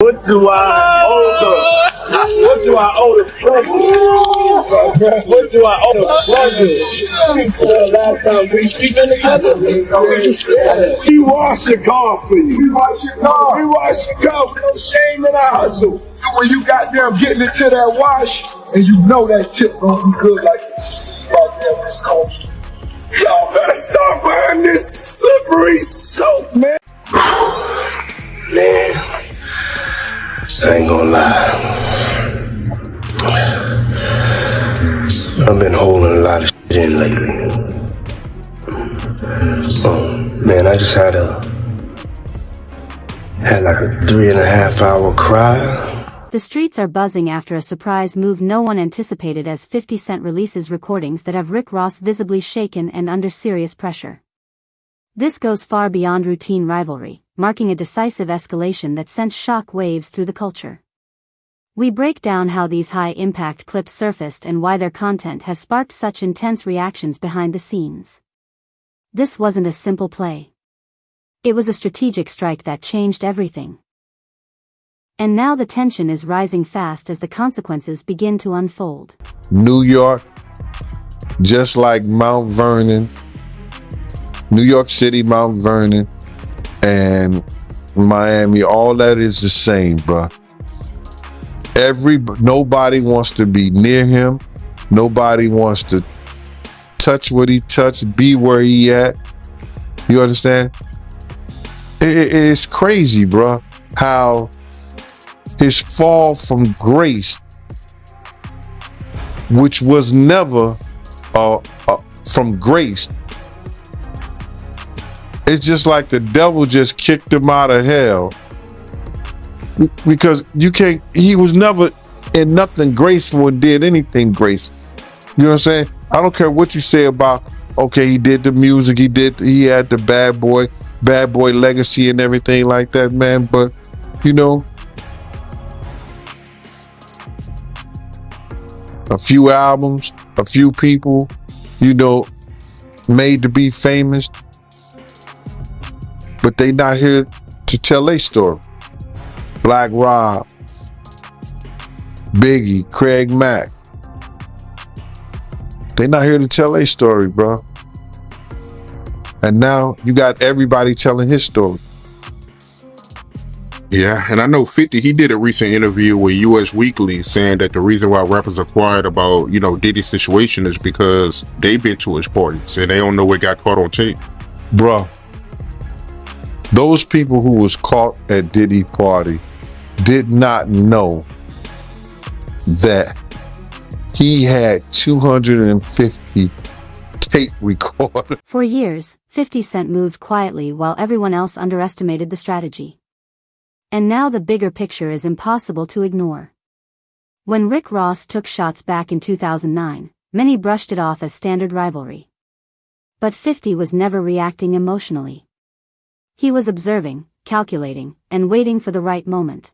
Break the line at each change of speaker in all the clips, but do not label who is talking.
What do I owe the pleasure? What do I owe the pleasure? Last time we been together, we wash your car for you. We wash your car. We wash your car with no shame in our hustle. When you got them getting it to that wash, and you know that tip gonna be good like this right there, this coach. Y'all better start buying this slippery soap, man. Man, I ain't gonna lie. I've been holding a lot of shit in lately. Man, I just had like a 3.5 hour cry.
The streets are buzzing after a surprise move no one anticipated as 50 Cent releases recordings that have Rick Ross visibly shaken and under serious pressure. This goes far beyond routine rivalry, marking a decisive escalation that sent shock waves through the culture. We break down how these high-impact clips surfaced and why their content has sparked such intense reactions behind the scenes. This wasn't a simple play. It was a strategic strike that changed everything. And now the tension is rising fast as the consequences begin to unfold.
New York, just like Mount Vernon, New York City, Mount Vernon, and Miami, all that is the same, bruh. Nobody wants to be near him. Nobody wants to touch what he touched, be where he at. You understand? It's crazy, bruh, how his fall from grace, which was never from grace. It's just like the devil just kicked him out of hell, because he was never in nothing graceful and did anything graceful. You know what I'm saying? I don't care what you say about, okay, he did the music, he had the bad boy legacy and everything like that, man. But, you know, a few albums, a few people, you know, made to be famous, but they not here to tell their story. Black Rob, Biggie, Craig Mack. They not here to tell their story, bro. And now you got everybody telling his story.
Yeah, and I know 50, he did a recent interview with US Weekly saying that the reason why rappers are quiet about, you know, Diddy's situation is because they've been to his parties and they don't know what got caught on tape.
Bro, those people who was caught at Diddy's party did not know that he had 250 tape recorders.
For years, 50 Cent moved quietly while everyone else underestimated the strategy. And now the bigger picture is impossible to ignore. When Rick Ross took shots back in 2009, many brushed it off as standard rivalry. But 50 was never reacting emotionally. He was observing, calculating, and waiting for the right moment.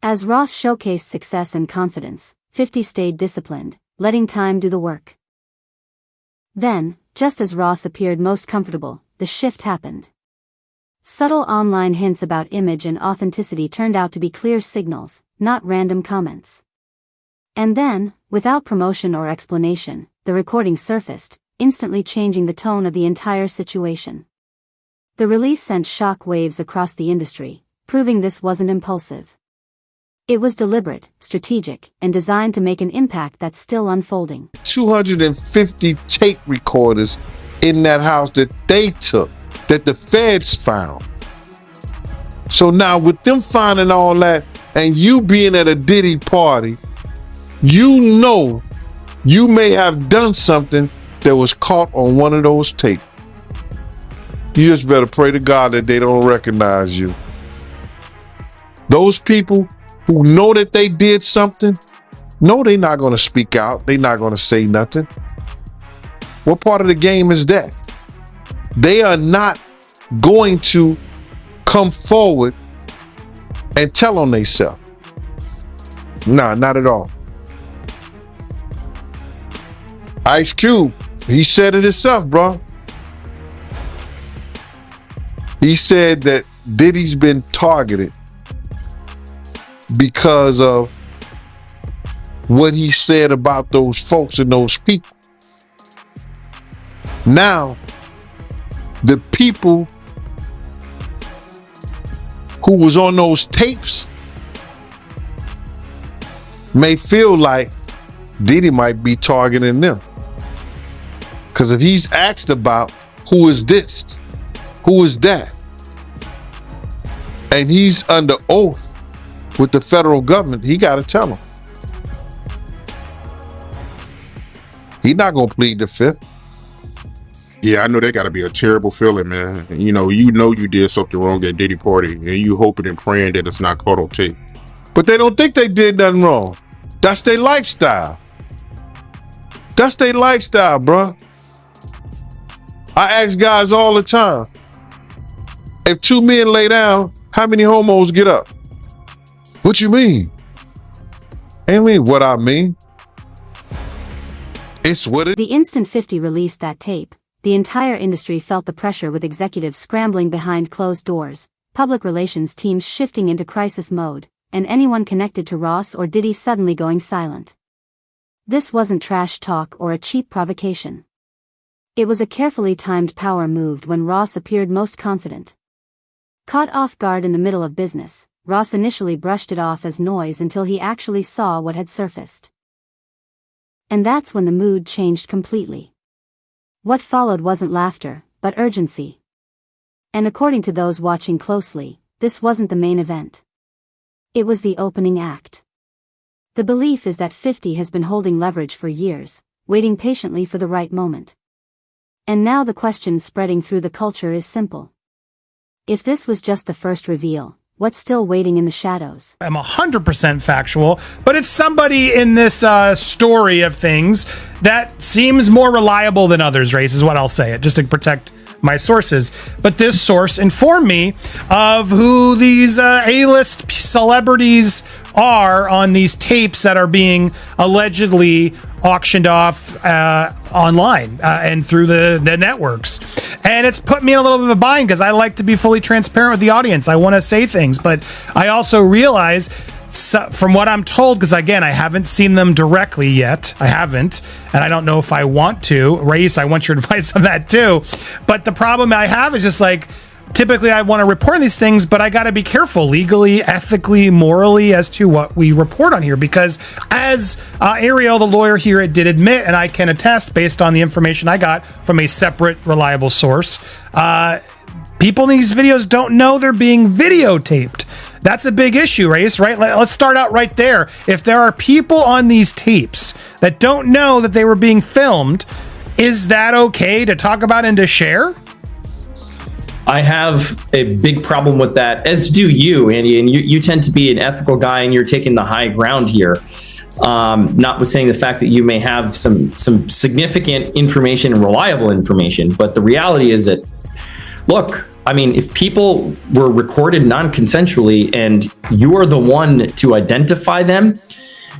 As Ross showcased success and confidence, 50 stayed disciplined, letting time do the work. Then, just as Ross appeared most comfortable, the shift happened. Subtle online hints about image and authenticity turned out to be clear signals, not random comments. And then, without promotion or explanation, the recording surfaced, instantly changing the tone of the entire situation. The release sent shock waves across the industry, proving this wasn't impulsive. It was deliberate, strategic, and designed to make an impact that's still unfolding.
250 tape recorders in that house that they took, that the feds found. So now with them finding all that and you being at a Diddy party, you know you may have done something that was caught on one of those tapes. You just better pray to God that they don't recognize you. Those people who know that they did something, no, they're not going to speak out. They're not going to say nothing. What part of the game is that? They are not going to come forward and tell on themselves. Nah, not at all. Ice Cube, he said it himself, bro. He said that Diddy's been targeted because of what he said about those folks and those people. Now, the people who was on those tapes may feel like Diddy might be targeting them. Because if he's asked about who is this, who is that, and he's under oath with the federal government, he got to tell them. He's not going to plead the fifth.
Yeah, I know that got to be a terrible feeling, man. You know you did something wrong at Diddy party, and you hoping and praying that it's not caught on tape.
But they don't think they did nothing wrong. That's their lifestyle. That's their lifestyle, bruh. I ask guys all the time, if two men lay down, how many homos get up? What you mean? I mean what I mean. It's what it.
The instant 50 released that tape, the entire industry felt the pressure, with executives scrambling behind closed doors, public relations teams shifting into crisis mode, and anyone connected to Ross or Diddy suddenly going silent. This wasn't trash talk or a cheap provocation. It was a carefully timed power move. When Ross appeared most confident, caught off guard in the middle of business, Ross initially brushed it off as noise until he actually saw what had surfaced. And that's when the mood changed completely. What followed wasn't laughter, but urgency. And according to those watching closely, this wasn't the main event. It was the opening act. The belief is that 50 has been holding leverage for years, waiting patiently for the right moment. And now the question spreading through the culture is simple. If this was just the first reveal, what's still waiting in the shadows?
I'm 100% factual, but it's somebody in this story of things that seems more reliable than others, Race, is what I'll say it, just to protect my sources. But this source informed me of who these A-list celebrities are on these tapes that are being allegedly auctioned off online and through the networks. And it's put me in a little bit of a bind because I like to be fully transparent with the audience. I want to say things, but I also realize, from what I'm told, because again, I haven't seen them directly yet. I haven't, and I don't know if I want to. Race, I want your advice on that too. But the problem I have is just like, typically I want to report these things, but I got to be careful legally, ethically, morally as to what we report on here, because as Ariel, the lawyer here, did admit, and I can attest based on the information I got from a separate reliable source, people in these videos don't know they're being videotaped. That's a big issue, Race, right? Let's start out right there. If there are people on these tapes that don't know that they were being filmed, is that okay to talk about and to share?
I have a big problem with that, as do you, Andy, and you tend to be an ethical guy and you're taking the high ground here. Notwithstanding the fact that you may have some significant information and reliable information, but the reality is that, look, I mean, if people were recorded non-consensually and you are the one to identify them,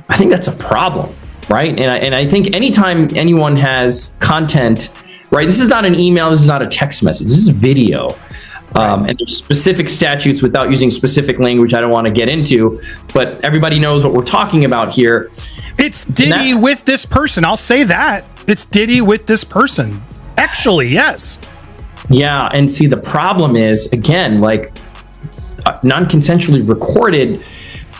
I think that's a problem, right? And I think anytime anyone has content, right, this is not an email, this is not a text message, this is video. And there's specific statutes, without using specific language I don't want to get into, but everybody knows what we're talking about here.
It's Diddy with this person, I'll say that. It's Diddy with this person. Actually, yes.
Yeah, and see, the problem is, again, like non-consensually recorded,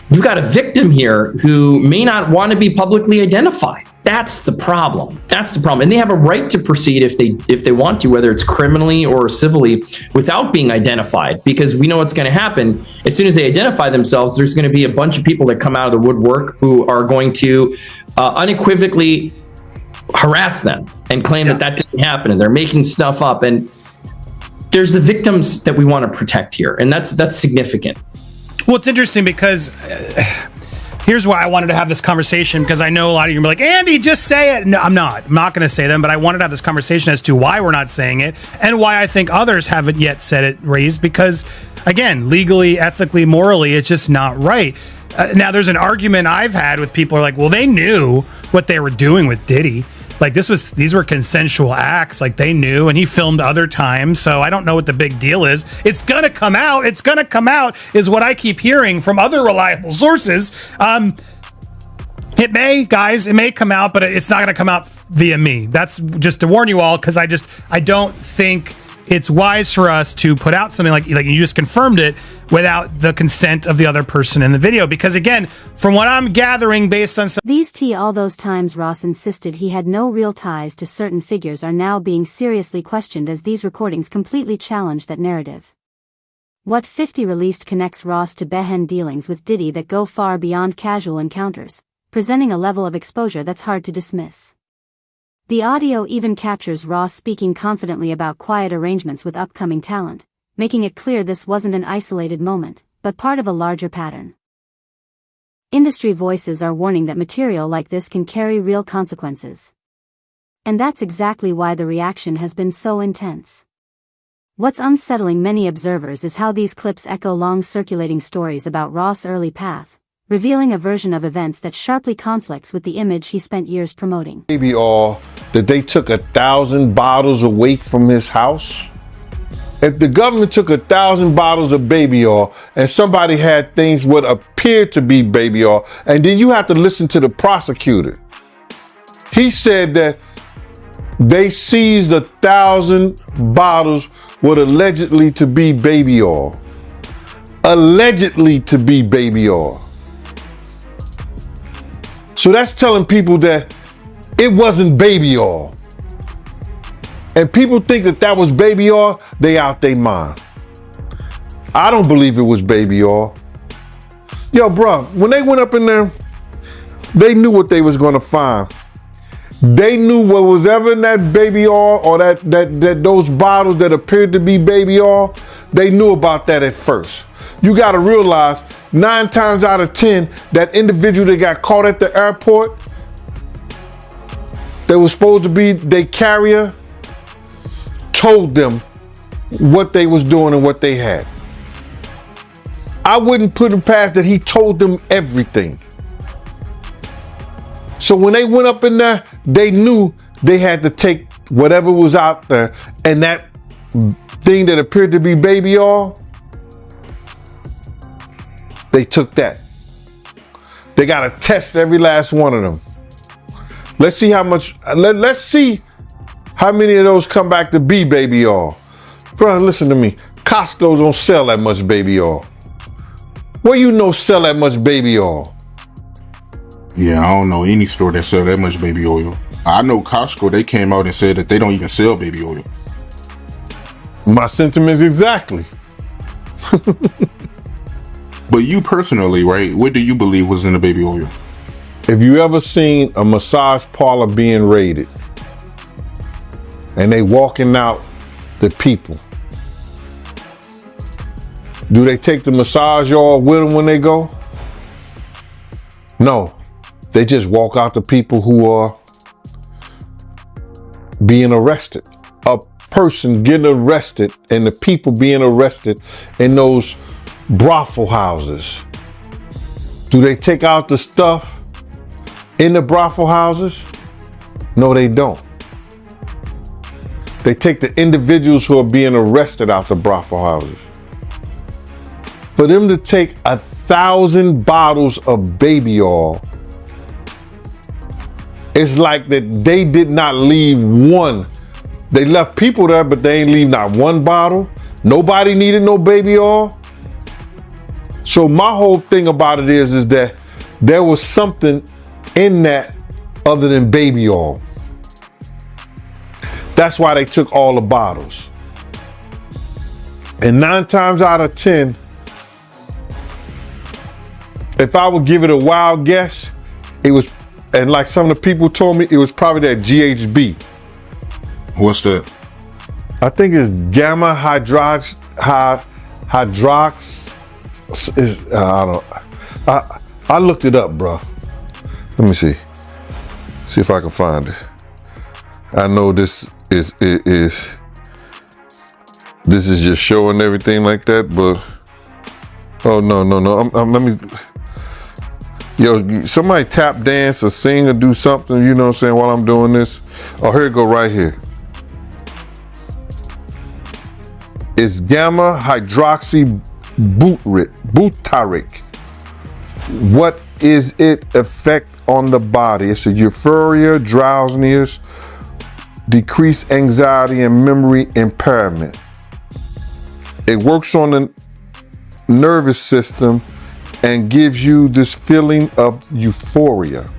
you've got a victim here who may not want to be publicly identified. That's the problem. That's the problem. And they have a right to proceed if they want to, whether it's criminally or civilly, without being identified, because we know what's going to happen. As soon as they identify themselves, there's going to be a bunch of people that come out of the woodwork who are going to unequivocally harass them and claim that didn't happen, and they're making stuff up. And there's the victims that we want to protect here, and that's significant.
Well, it's interesting because here's why I wanted to have this conversation, because I know a lot of you are like, Andy, just say it. No, I'm not going to say them, but I wanted to have this conversation as to why we're not saying it and why I think others haven't yet said it, Raised, because again, legally, ethically, morally, it's just not right. Now, there's an argument I've had with people who are like, well, they knew what they were doing with Diddy. Like these were consensual acts. Like they knew, and he filmed other times. So I don't know what the big deal is. It's gonna come out. It's gonna come out is what I keep hearing from other reliable sources. It may come out, but it's not gonna come out via me. That's just to warn you all, because I don't think it's wise for us to put out something like you just confirmed it without the consent of the other person in the video. Because again, from what I'm gathering based on
all those times Ross insisted he had no real ties to certain figures are now being seriously questioned as these recordings completely challenge that narrative. What 50 released connects Ross to Behen dealings with Diddy that go far beyond casual encounters, presenting a level of exposure that's hard to dismiss. The audio even captures Ross speaking confidently about quiet arrangements with upcoming talent, making it clear this wasn't an isolated moment, but part of a larger pattern. Industry voices are warning that material like this can carry real consequences. And that's exactly why the reaction has been so intense. What's unsettling many observers is how these clips echo long circulating stories about Ross' early path, revealing a version of events that sharply conflicts with the image he spent years promoting.
Baby oil that they took 1,000 bottles away from his house. If the government took 1,000 bottles of baby oil and somebody had things what appeared to be baby oil, and then you have to listen to the prosecutor. He said that they seized 1,000 bottles what allegedly to be baby oil. Allegedly to be baby oil. So that's telling people that it wasn't baby oil. And people think that that was baby oil, they out their mind. I don't believe it was baby oil. Yo, bro, when they went up in there, they knew what they was gonna find. They knew what was ever in that baby oil or that those bottles that appeared to be baby oil, they knew about that at first. You gotta realize 9 times out of 10, that individual that got caught at the airport, that was supposed to be their carrier, told them what they was doing and what they had. I wouldn't put him past that he told them everything. So when they went up in there, they knew they had to take whatever was out there, and that thing that appeared to be baby oil, they took that. They got to test every last one of them. Let's see how much, let's see how many of those come back to be baby oil. Bro, listen to me. Costco don't sell that much baby oil. Where you know sell that much baby oil?
Yeah, I don't know any store that sell that much baby oil. I know Costco, they came out and said that they don't even sell baby oil.
My sentiments exactly.
But you personally, right, what do you believe was in the baby oil?
If you ever seen a massage parlor being raided and they walking out the people, do they take the massage oil with them when they go? No, they just walk out the people who are being arrested. A person getting arrested and the people being arrested in those brothel houses. Do they take out the stuff in the brothel houses? No, they don't. They take the individuals who are being arrested out the brothel houses. For them to take 1,000 bottles of baby oil, it's like that they did not leave one. They left people there, but they ain't leave not one bottle. Nobody needed no baby oil. So my whole thing about it is that there was something in that other than baby oil. That's why they took all the bottles. And 9 times out of 10, if I would give it a wild guess, it was, and like some of the people told me, it was probably that GHB.
What's that?
I think it's gamma hydrox. I looked it up, bro. Let me see if I can find it. I know this is just showing everything like that, but oh no. Let me. Yo, somebody tap dance or sing or do something, you know what I'm saying, while I'm doing this. Oh, here it go right here. It's gamma hydroxy butyric. What is its effect on the body? It's a euphoria, drowsiness, decreased anxiety, and memory impairment. It works on the nervous system and gives you this feeling of euphoria.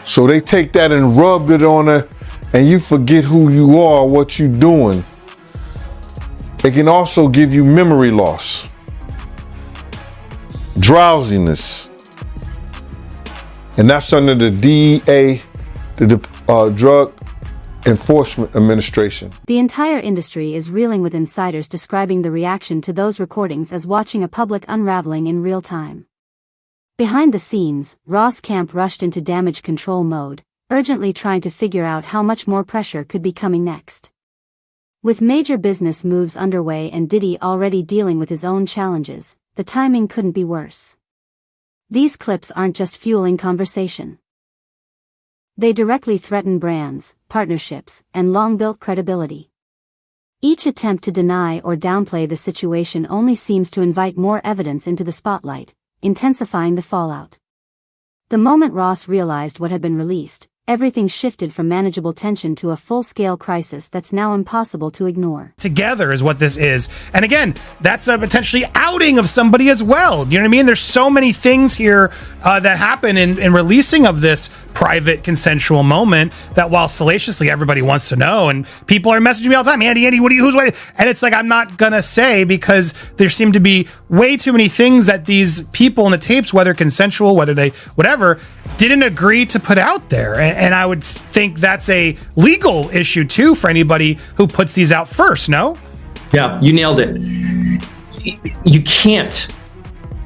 So they take that and rubbed it on her, and you forget who you are, what you're doing. It can also give you memory loss, drowsiness, and that's under the DEA, the Drug Enforcement Administration.
The entire industry is reeling with insiders describing the reaction to those recordings as watching a public unraveling in real time. Behind the scenes, Ross Camp rushed into damage control mode, urgently trying to figure out how much more pressure could be coming next. With major business moves underway and Diddy already dealing with his own challenges, the timing couldn't be worse. These clips aren't just fueling conversation. They directly threaten brands, partnerships, and long-built credibility. Each attempt to deny or downplay the situation only seems to invite more evidence into the spotlight, intensifying the fallout. The moment Ross realized what had been released, everything shifted from manageable tension to a full-scale crisis that's now impossible to ignore.
Together is what this is. And again, that's a potentially outing of somebody as well. You know what I mean? There's so many things here that happen in releasing of this private consensual moment that while salaciously everybody wants to know, and people are messaging me all the time, Andy, who's what? And it's like, I'm not gonna say, because there seem to be way too many things that these people in the tapes, whether consensual, whether they, whatever, didn't agree to put out there. And I would think that's a legal issue too for anybody who puts these out first, no?
Yeah, you nailed it. You can't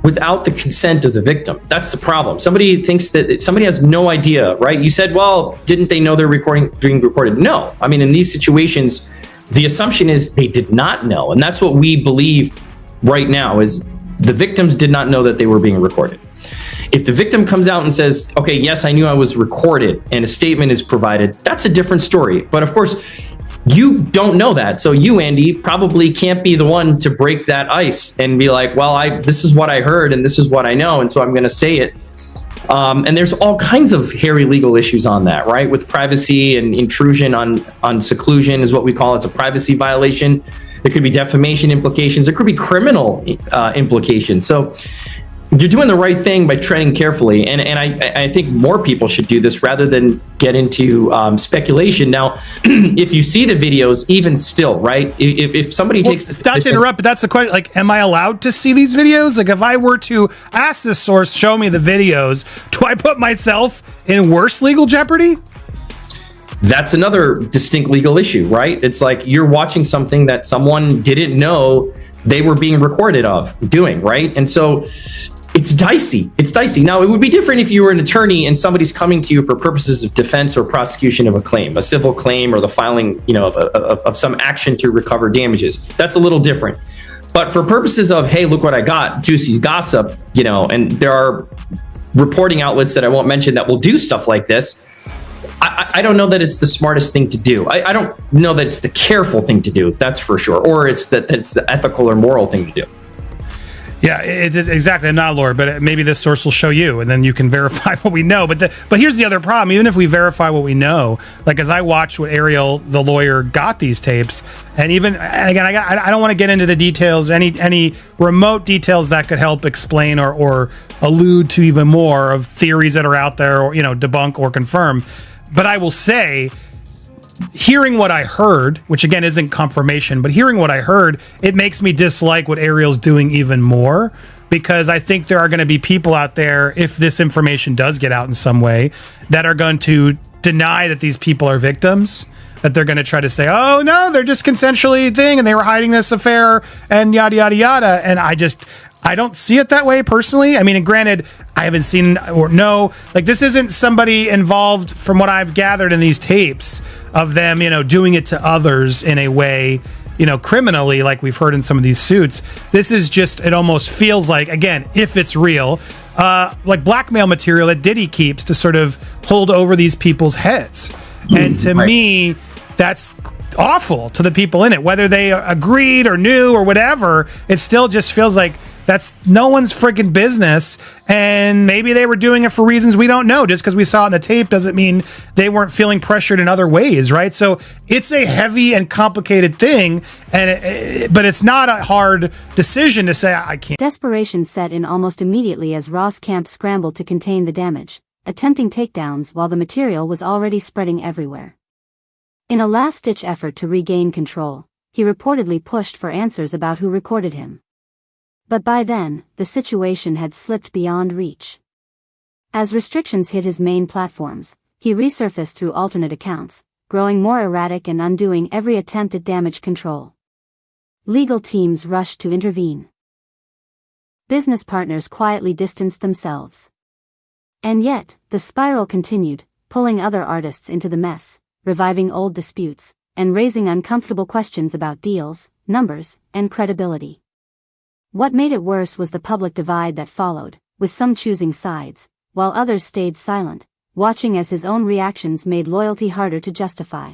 without the consent of the victim. That's the problem. Somebody thinks that somebody has no idea, right? You said, well, didn't they know they're being recorded? No. I mean, in these situations, the assumption is they did not know. And that's what we believe right now, is the victims did not know that they were being recorded. If the victim comes out and says, okay, yes, I knew I was recorded, and a statement is provided, that's a different story. But of course, you don't know that. So you, Andy, probably can't be the one to break that ice and be like, well, this is what I heard and this is what I know, and so I'm going to say it. And there's all kinds of hairy legal issues on that, right? With privacy and intrusion on seclusion is what we call it. It's a privacy violation. There could be defamation implications. There could be criminal implications. So you're doing the right thing by treading carefully, and I think more people should do this rather than get into speculation. Now, if you see the videos, even still, right? If somebody takes
not to interrupt, but that's the question. Like, am I allowed to see these videos? Like, if I were to ask this source, show me the videos, do I put myself in worse legal jeopardy?
That's another distinct legal issue, right? It's like you're watching something that someone didn't know they were being recorded of doing, right? And so it's dicey. It's dicey. Now, it would be different if you were an attorney and somebody's coming to you for purposes of defense or prosecution of a claim, a civil claim, or the filing, of some action to recover damages. That's a little different. But for purposes of, hey, look what I got, juicy gossip, and there are reporting outlets that I won't mention that will do stuff like this. I don't know that it's the smartest thing to do. I don't know that it's the careful thing to do. That's for sure. Or it's the ethical or moral thing to do.
Yeah, it is exactly not, Lord, but maybe this source will show you, and then you can verify what we know. But here's the other problem: even if we verify what we know, like as I watched what Ariel, the lawyer, got these tapes, and even again, I don't want to get into the details, any remote details that could help explain or allude to even more of theories that are out there, or debunk or confirm. But I will say, hearing what I heard, which again isn't confirmation, but hearing what I heard, it makes me dislike what Ariel's doing even more, because I think there are going to be people out there, if this information does get out in some way, that are going to deny that these people are victims, that they're going to try to say, oh no, they're just consensually and they were hiding this affair and yada, yada, yada. And I don't see it that way personally. I mean, and granted, I haven't seen or know, like, this isn't somebody involved, from what I've gathered in these tapes of them, doing it to others in a way, criminally, like we've heard in some of these suits. This is just, it almost feels like, again, if it's real, like blackmail material that Diddy keeps to sort of hold over these people's heads. And to me, that's awful to the people in it, whether they agreed or knew or whatever. It still just feels like that's no one's freaking business, and maybe they were doing it for reasons we don't know. Just because we saw it in the tape doesn't mean they weren't feeling pressured in other ways, right? So it's a heavy and complicated thing, but it's not a hard decision to say, I can't.
Desperation set in almost immediately as Ross Camp scrambled to contain the damage, attempting takedowns while the material was already spreading everywhere. In a last-ditch effort to regain control, he reportedly pushed for answers about who recorded him. But by then, the situation had slipped beyond reach. As restrictions hit his main platforms, he resurfaced through alternate accounts, growing more erratic and undoing every attempt at damage control. Legal teams rushed to intervene. Business partners quietly distanced themselves. And yet, the spiral continued, pulling other artists into the mess, reviving old disputes, and raising uncomfortable questions about deals, numbers, and credibility. What made it worse was the public divide that followed, with some choosing sides, while others stayed silent, watching as his own reactions made loyalty harder to justify.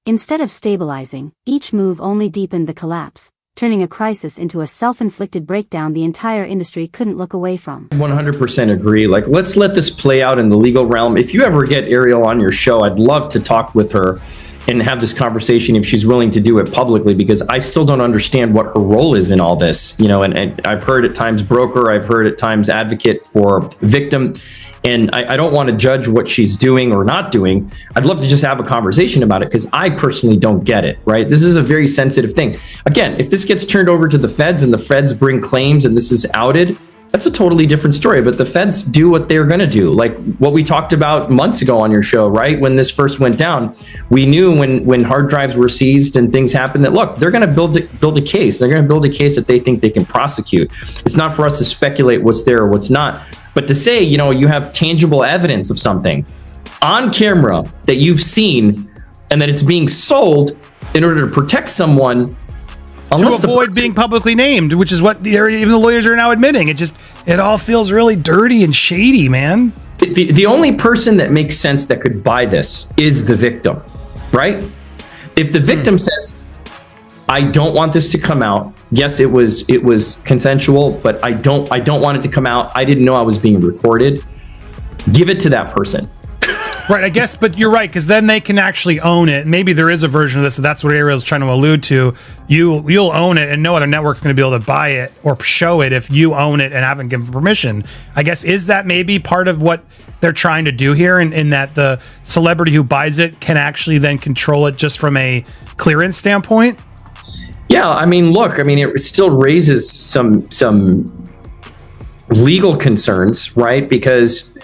Instead of stabilizing, each move only deepened the collapse, turning a crisis into a self-inflicted breakdown the entire industry couldn't look away from.
100% agree. Like, let's let this play out in the legal realm. If you ever get Ariel on your show, I'd love to talk with her and have this conversation if she's willing to do it publicly, because I still don't understand what her role is in all this. You know, and I've heard at times broker, I've heard at times advocate for victim, and I don't want to judge what she's doing or not doing. I'd love to just have a conversation about it, because I personally don't get it, right? This is a very sensitive thing. Again, if this gets turned over to the feds and the feds bring claims and this is outed, that's a totally different story. But the feds do what they're going to do. Like what we talked about months ago on your show, right? When this first went down, we knew when hard drives were seized and things happened that, look, they're going to build a case. They're going to build a case that they think they can prosecute. It's not for us to speculate what's there or what's not. But to say, you know, you have tangible evidence of something on camera that you've seen and that it's being sold in order to protect someone,
to avoid being publicly named, which is what even the lawyers are now admitting. It all feels really dirty and shady, man.
The only person that makes sense that could buy this is the victim, right? If the victim says, I don't want this to come out. Yes, it was consensual, but I don't want it to come out. I didn't know I was being recorded. Give it to that person.
Right, I guess, but you're right, because then they can actually own it. Maybe there is a version of this, so that's what Ariel's trying to allude to. You'll own it, and no other network's going to be able to buy it or show it if you own it and haven't given permission. I guess, is that maybe part of what they're trying to do here, in that the celebrity who buys it can actually then control it just from a clearance standpoint?
Yeah, I mean, look, it still raises some legal concerns, right? Because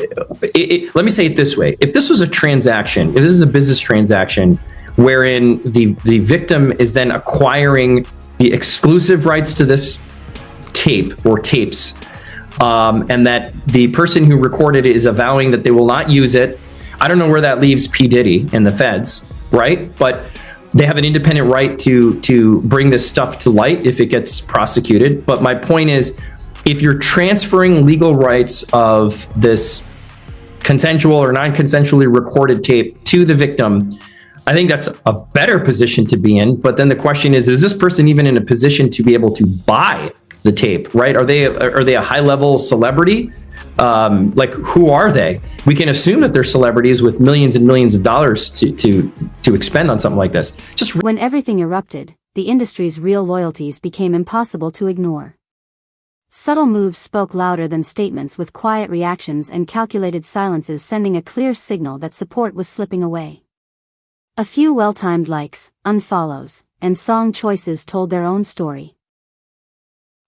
let me say it this way. If this was a transaction, if this is a business transaction wherein the victim is then acquiring the exclusive rights to this tape or tapes, and that the person who recorded it is avowing that they will not use it, I don't know where that leaves P. Diddy and the feds, right? But they have an independent right to bring this stuff to light if it gets prosecuted. But my point is, if you're transferring legal rights of this consensual or non-consensually recorded tape to the victim, I think that's a better position to be in. But then the question is this person even in a position to be able to buy the tape, right? Are they a high-level celebrity? Like, who are they? We can assume that they're celebrities with millions and millions of dollars to expend on something like this.
When everything erupted, the industry's real loyalties became impossible to ignore. Subtle moves spoke louder than statements, with quiet reactions and calculated silences sending a clear signal that support was slipping away. A few well-timed likes, unfollows, and song choices told their own story.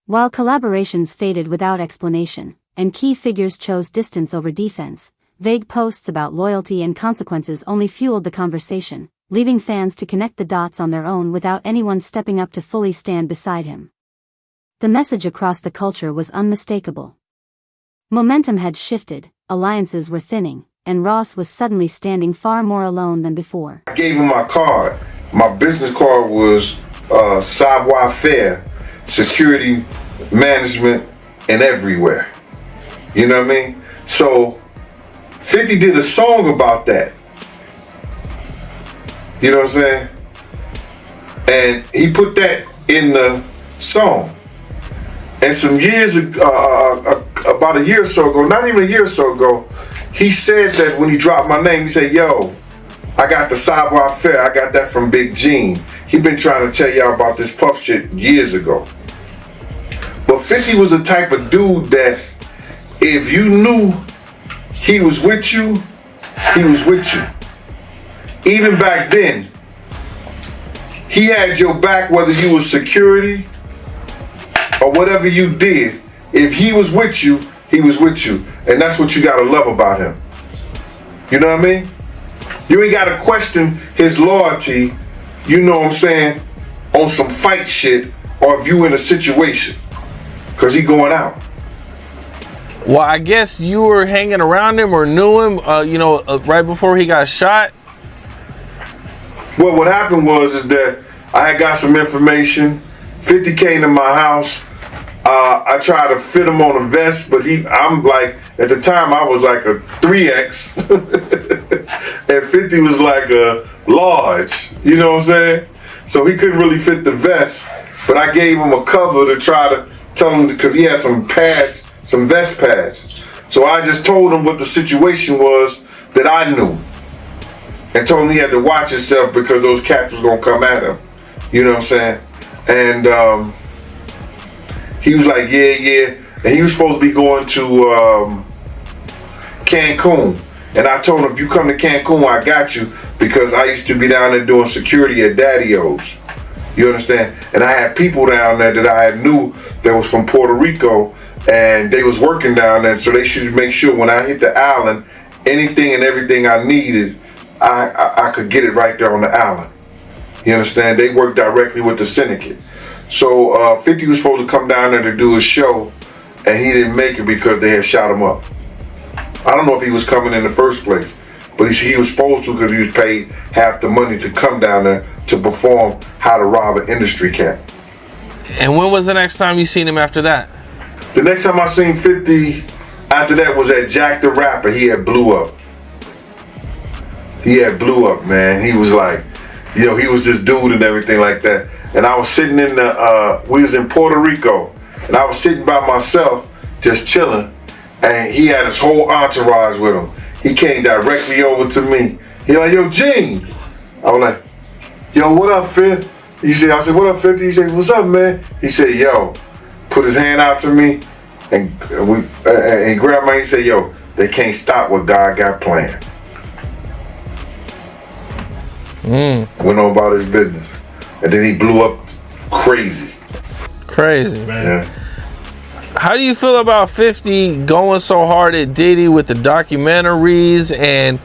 While collaborations faded without explanation, and key figures chose distance over defense, vague posts about loyalty and consequences only fueled the conversation, leaving fans to connect the dots on their own without anyone stepping up to fully stand beside him. The message across the culture was unmistakable. Momentum had shifted, alliances were thinning, and Ross was suddenly standing far more alone than before.
I gave him my card. My business card was savoir-faire, security, management, and everywhere. You know what I mean? So 50 did a song about that.
You know what I'm saying? And he put that in the song. And some years about a year or so ago, not even a year or so ago, he said that when he dropped my name, he said, yo, I got the Savoir Faire, I got that from Big Gene. He been trying to tell y'all about this Puff shit years ago. But 50 was the type of dude that if you knew he was with you, he was with you. Even back then, he had your back whether you was security or whatever you did. If he was with you, he was with you. And that's what you gotta love about him. You know what I mean? You ain't gotta question his loyalty, you know what I'm saying, on some fight shit or if you in a situation. Cause he going out.
Well, I guess you were hanging around him or knew him, right before he got shot.
Well, what happened was that I had got some information. 50 came to my house. I tried to fit him on a vest, but I'm like, at the time I was like a 3X. And 50 was like a large, you know what I'm saying? So he couldn't really fit the vest, but I gave him a cover to try to tell him, because he had some pads, some vest pads. So I just told him what the situation was that I knew. And told him he had to watch himself because those cats was gonna come at him. You know what I'm saying? And he was like, yeah. And he was supposed to be going to Cancun. And I told him, if you come to Cancun, I got you, because I used to be down there doing security at Daddy-O's. You understand? And I had people down there that I had knew that was from Puerto Rico, and they was working down there, so they should make sure when I hit the island, anything and everything I needed, I could get it right there on the island. You understand? They work directly with the syndicate. So 50 was supposed to come down there to do a show, and he didn't make it because they had shot him up. I don't know if he was coming in the first place, but he was supposed to, because he was paid half the money to come down there to perform How to Rob an Industry Cat.
And when was the next time you seen him after that?
The next time I seen 50 after that was at Jack the Rapper. He had blew up. Man. He was like, he was this dude and everything like that. And I was sitting in we was in Puerto Rico, and I was sitting by myself, just chilling, and he had his whole entourage with him. He came directly over to me. He like, yo, Gene. I was like, yo, what up, Fifth? I said, what up, 50? He said, what's up, man? He said, yo, put his hand out to me, and he grabbed my, he said, yo, they can't stop what God got planned. Went on about his business. And then he blew up crazy.
Crazy, man.
Yeah.
How do you feel about 50 going so hard at Diddy with the documentaries? And,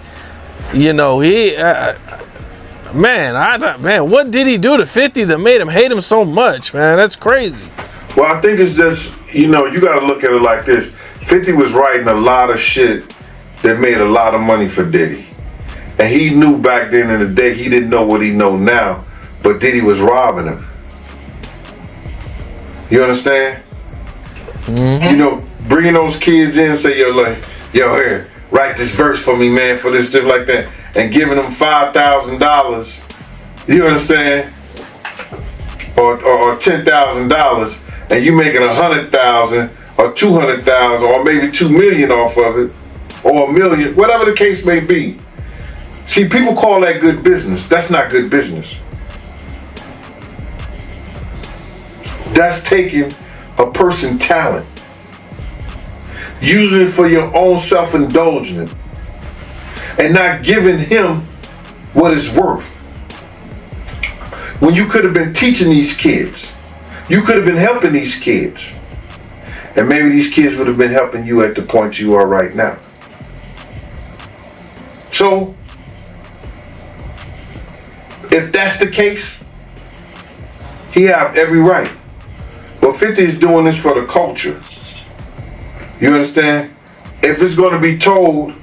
what did he do to 50 that made him hate him so much, man? That's crazy.
Well, I think it's just, you got to look at it like this. 50 was writing a lot of shit that made a lot of money for Diddy. And he knew back then in the day, he didn't know what he know now, but Diddy was robbing him. You understand? Bringing those kids in and say, yo, here, write this verse for me, man, for this, stuff like that, and giving them $5,000, you understand? Or $10,000, and you making $100,000 or $200,000 or maybe $2 million off of it, or $1 million, whatever the case may be. See, people call that good business. That's not good business. That's taking a person's talent, using it for your own self-indulgence, and not giving him what it's worth. When you could have been teaching these kids, you could have been helping these kids, and maybe these kids would have been helping you at the point you are right now. So, if that's the case, he have every right. But 50 is doing this for the culture. You understand? If it's going to be told.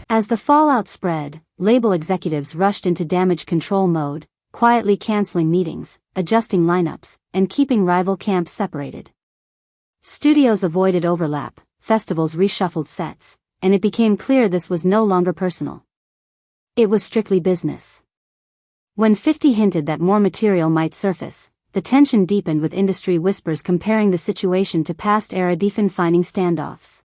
As the fallout spread, label executives rushed into damage control mode, quietly canceling meetings, adjusting lineups, and keeping rival camps separated. Studios avoided overlap, festivals reshuffled sets, and it became clear this was no longer personal. It was strictly business. When 50 hinted that more material might surface, the tension deepened with industry whispers comparing the situation to past era deconfining standoffs.